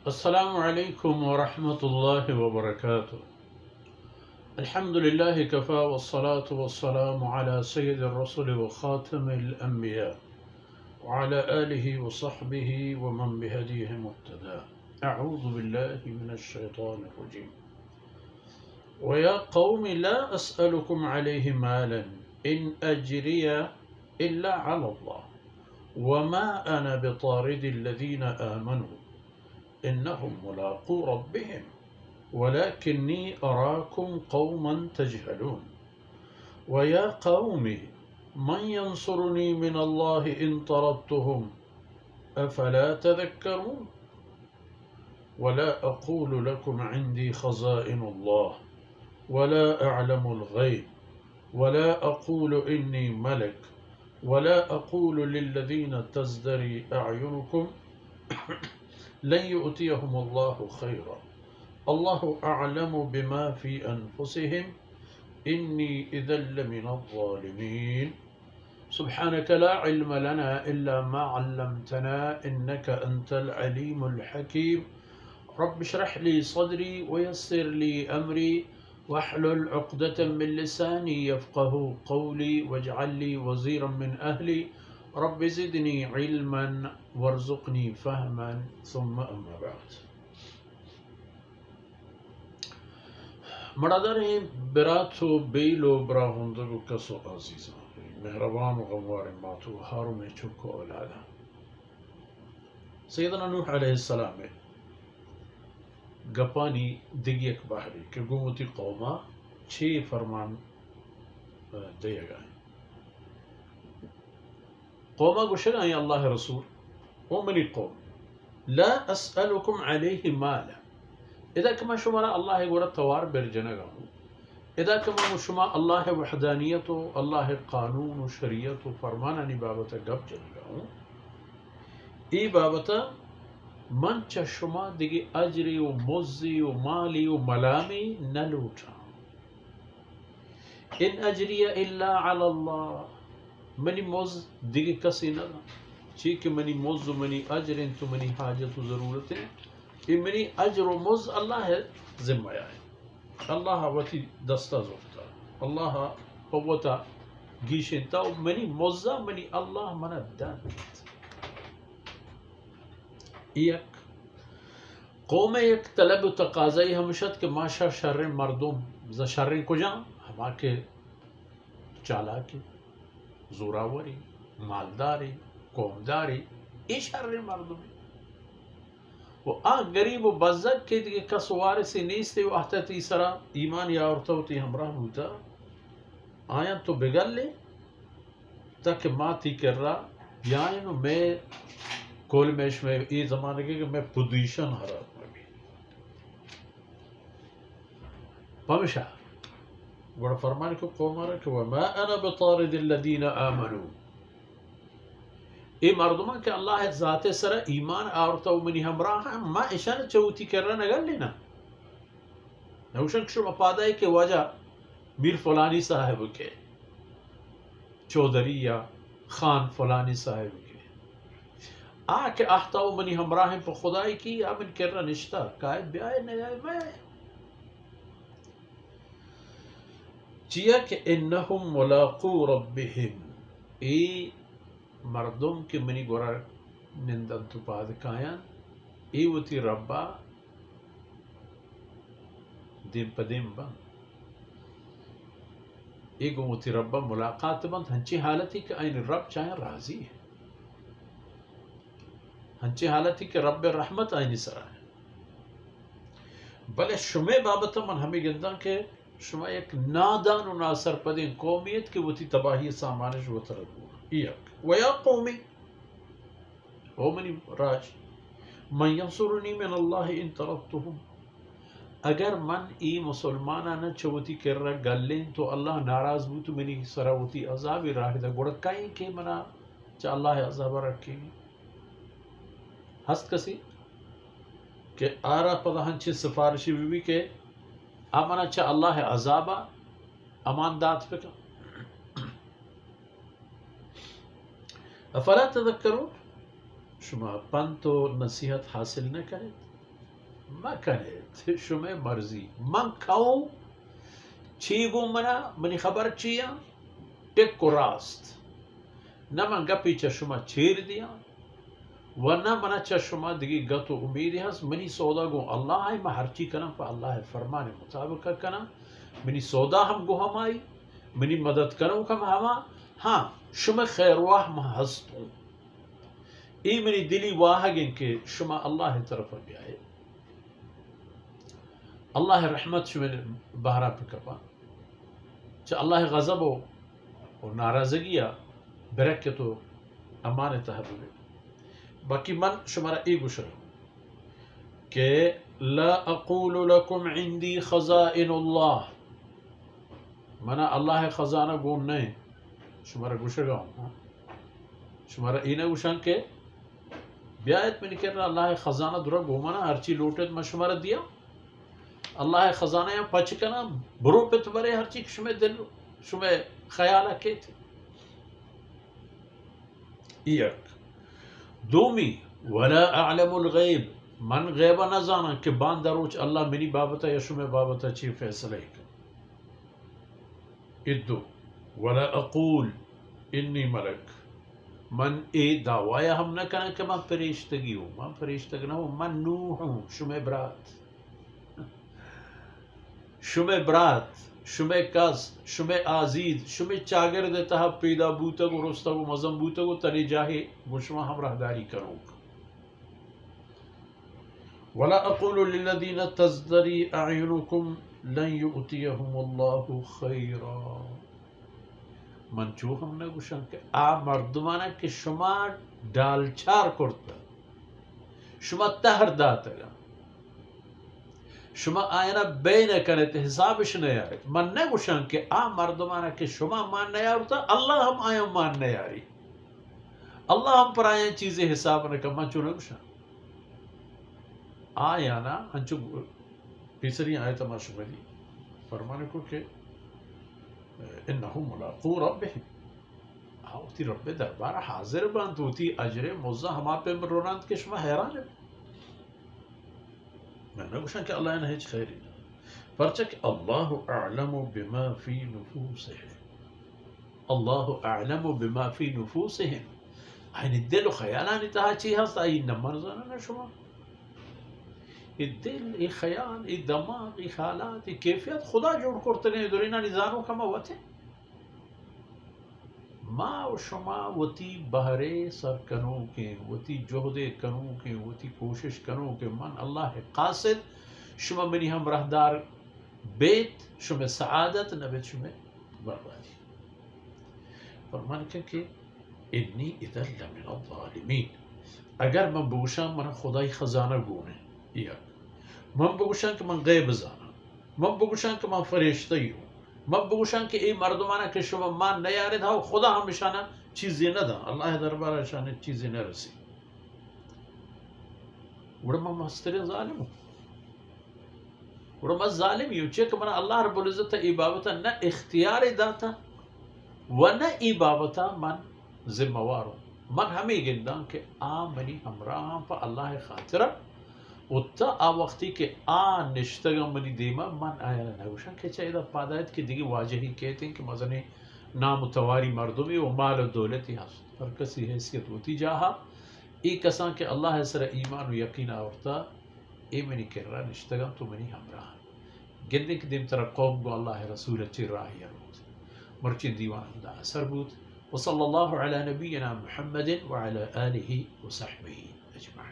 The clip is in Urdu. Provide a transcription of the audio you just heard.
السلام عليكم ورحمة الله وبركاته. الحمد لله كفى والصلاة والسلام على سيد الرسل وخاتم الأنبياء وعلى آله وصحبه ومن بهديه مقتدى. أعوذ بالله من الشيطان الرجيم. ويا قوم لا أسألكم عليه مالا إن أجري إلا على الله وما أنا بطارد الذين آمنوا إنهم ملاقو ربهم ولكني أراكم قوما تجهلون. ويا قوم من ينصرني من الله إن طردتهم أفلا تذكرون. ولا أقول لكم عندي خزائن الله ولا أعلم الغيب ولا أقول إني ملك ولا أقول للذين تزدري أعينكم لن يؤتيهم الله خيرا الله أعلم بما في أنفسهم إني إذا لمن الظالمين. سبحانك لا علم لنا إلا ما علمتنا إنك أنت العليم الحكيم. رب اشرح لي صدري ويسر لي أمري واحلل عقدة من لساني يفقه قولي واجعل لي وزيرا من أهلي رب زدني علما وارزقني فهما ثم أما بعد. مرداري براتو بيلو براغندگو كسو عزيزا مهربان وغوار ماتو هارو ميچوكو اولادا. سيدنا نوح عليه السلام گپانی دگیک بحری کہ گومتی قوما 6 فرمان دیا گئے. قوما گوشن آئی اللہ رسول ومنی قوم لا أسألكم عليه مالا. اذا كما شما الله يقول توار برجنگا اذا كما شما الله وحدانیت و الله قانون و شریعت و فرمانانی بابتا گپ جنگا ای بابتا من چا شما دیگه اجری و مزی و مالی و ملامی نلوٹا. ان اجری الا علی اللہ منی مز دیگه کسی ندا چی کہ منی مز و منی اجر تو منی حاجت و ضرورت ہے یہ منی اجر و مز اللہ ہے ذمہ ہے. اللہ وتی دستا زفتا اللہ قوتا گیشنتا و منی مزا منی اللہ منا دان. ایک قوم ایک طلب و تقاضائی ہمشد کہ ماشا شر مردم ز شر کجا ہما کے چالاکی زوراوری مالداری قومداری ای شر مردم و آن غریب و بزد کے دیگه کس وارثی نیستی و احتیاطی سرا ایمان یا عورتوتی ہمراہ ہوتا آیا تو بگل لے تاکہ ماتی کر رہا یعنی نو میں کول میش میں یہ زمانے کے کہ میں پوزیشن ہرا بھی پمشا گوڑا فرمانے کو قوم رہا کہ وَمَا أَنَا بِطَارِدِ الَّذِينَ آمَنُوا. ای مردمان کہ اللہ ذات سر ایمان آورتا و منی ہمراہ ہیں ما اشان چوتی کر رہا نگر لینا نوشن کشو مپادائی کے وجہ میر فلانی صاحب کے چودری یا خان فلانی صاحب کے آکے احتاو منی ہمراہیں پر خدای کی آمن کر رہا نشتا قائد بیائے نیائے میں چیا کہ انہم ملاقو ربہم ای مردم کے منی گورا نندن تو پاد کائن ای وطی ربا دن پا دن بند ای گو وطی ربا ملاقات بند ہنچی حالتی کہ این رب چاہیں راضی ہے ہنچی حالتی کہ رب رحمت آئینی سرا ہے. بلے شمع بابتا من ہمیں گندہ کہ شمع ایک نادان و ناصر پدین قومیت کی وہ تی تباہی سامانش و تردو ایک ویا قومی او منی راج من ینصرنی من اللہ ان طردتهم اگر من ای مسلمانانا چوتی کر رہا گلیں تو اللہ ناراض بھی تو منی سرا ہوتی عذابی راہ دا گوڑا کہیں کہ منا چا اللہ عذاب رکھیں ہست کسی کہ آرہ پدا ہنچی سفارشی بھی کہ آمنا چا اللہ عذابا امان دات پکا افلا تذکرون شما پند و نصیحت حاصل نہ کریں. مكنت شمي مرزي من كو چيگو مني خبر چيا ٹکو راست نہ من گپی چشمہ چھیر دیا ورنہ منا چشمہ دگی گتو امیدی ہس منی سودا گو اللہ ہے میں ہرچی کنم پا اللہ ہے فرمان مطابق کنم منی سودا ہم گو ہمائی منی مدد کروں کم ہما ہاں شما خیر واہ میں ہستوں ای منی دلی واہ گن کہ شما اللہ طرف بیائے اللہ رحمت شما بہرا پہ کپا چا اللہ غضب و ناراضگیا برکتو امان تحبیب باقی من شمارا ای گوشر کہ لا اقول لکم عندی خزائن اللہ منا اللہ خزانہ گون نہیں شمارا گوشر گاؤں شمارا ای نہ گوشن کہ بیایت میں نکر رہا اللہ خزانہ درہ گومانا ہرچی لوٹت میں شمارا دیا اللہ خزانہ یا پچ کنا برو پہ تبرے ہرچی شمع دل شمع خیالہ کے تھے ایک دومی ولا اعلم الغیب من غیبہ نہ زانا کہ بان دروچ اللہ منی بابتا یا شمع بابتا چی فیصلہ کر ادو ولا اقول انی ملک من اے دعوایا ہم نہ کنا کہ من پریشتگی ہوں من پریشتگ نہ ہوں من نوح ہوں شمع برات شمع برات شمع کس شمع آزید شمع چاگر دیتا ہے پیدا بوتا گو رستا گو مزم بوتا گو تلی جاہے گوشما ہم راہداری کروں ولا اقول للذین تزدری اعینکم لن یؤتیہم اللہ خیرا من چو ہم نے گوشن کہ آ مردمانا کہ شما ڈالچار کرتا شما تہر داتا گا شما آینا بین کنت حسابش نیارت من نگوشن کہ آ مردمانا کہ شما مان نیارتا اللہ ہم آیا مان نیاری اللہ ہم پر آیا چیزیں حساب نکا من چو نگوشن آیا نا ہنچو پیسری آیتا ما شما دی فرمانے کو کہ انہو ملاقو ربہم آوتی رب دربارہ حاضر باند ہوتی اجر موزہ ہما پہ مروناند کہ شما حیران ہے میں نگوشن کہ اللہ انہیں خیری پرچہ کہ اللہ اعلم بما فی نفوسهم اللہ اعلم بما فی نفوسهم آئین دل و خیالانی تہا چی ہست آئی نمر زنن شما ای دل ای خیال ای دماغ ای خیالات ای کیفیت خدا جوڑ کرتنے دورینا نزانو کما وطے ما و شما وتی بہرے سر کنو کے وتی جہدے کنو کے وتی کوشش کنو کہ من اللہ قاصد شما منی ہم رہدار بیت شما سعادت نبیت شما بربادی فرمان کہ انی اذا لمن الظالمین اگر من بوشان من خدای خزانہ گونے یا من بوشان کہ من غیب زانا من بوشان کہ من فرشتی ہوں من بوشان کہ ای مردمانا کہ شما مان نیارد ہاو خدا ہمیشانا چیزی نہ دا اللہ دربارہ شانا چیزی نہ رسی وڑا من مستر ظالم ہوں وڑا من ظالم ہوں چیک من اللہ رب العزت عبابتا نہ اختیار داتا و نہ عبابتا من ذمہ ہوں من ہمیں گندان کہ منی ہمراہ پا اللہ خاطرہ اتا وقتی کہ نشتگا منی دیما من آیا نگوشن کہ چاہیے دا پادایت کی دیگی واجہی کہتے ہیں کہ مزنی نامتواری مردمی و مال و دولتی حسن پر کسی حیثیت ہوتی جاہا ای کسان کہ اللہ سر ایمان و یقین آورتا ای منی کر رہا نشتگا تو منی ہمراہ گندے کے دیم ترہ قوم کو اللہ رسول اچھی راہی روت مرچی دیوان دا اثر بود وصلی اللہ علی نبینا محمد وعلى آلہ وصحبہ اجمعین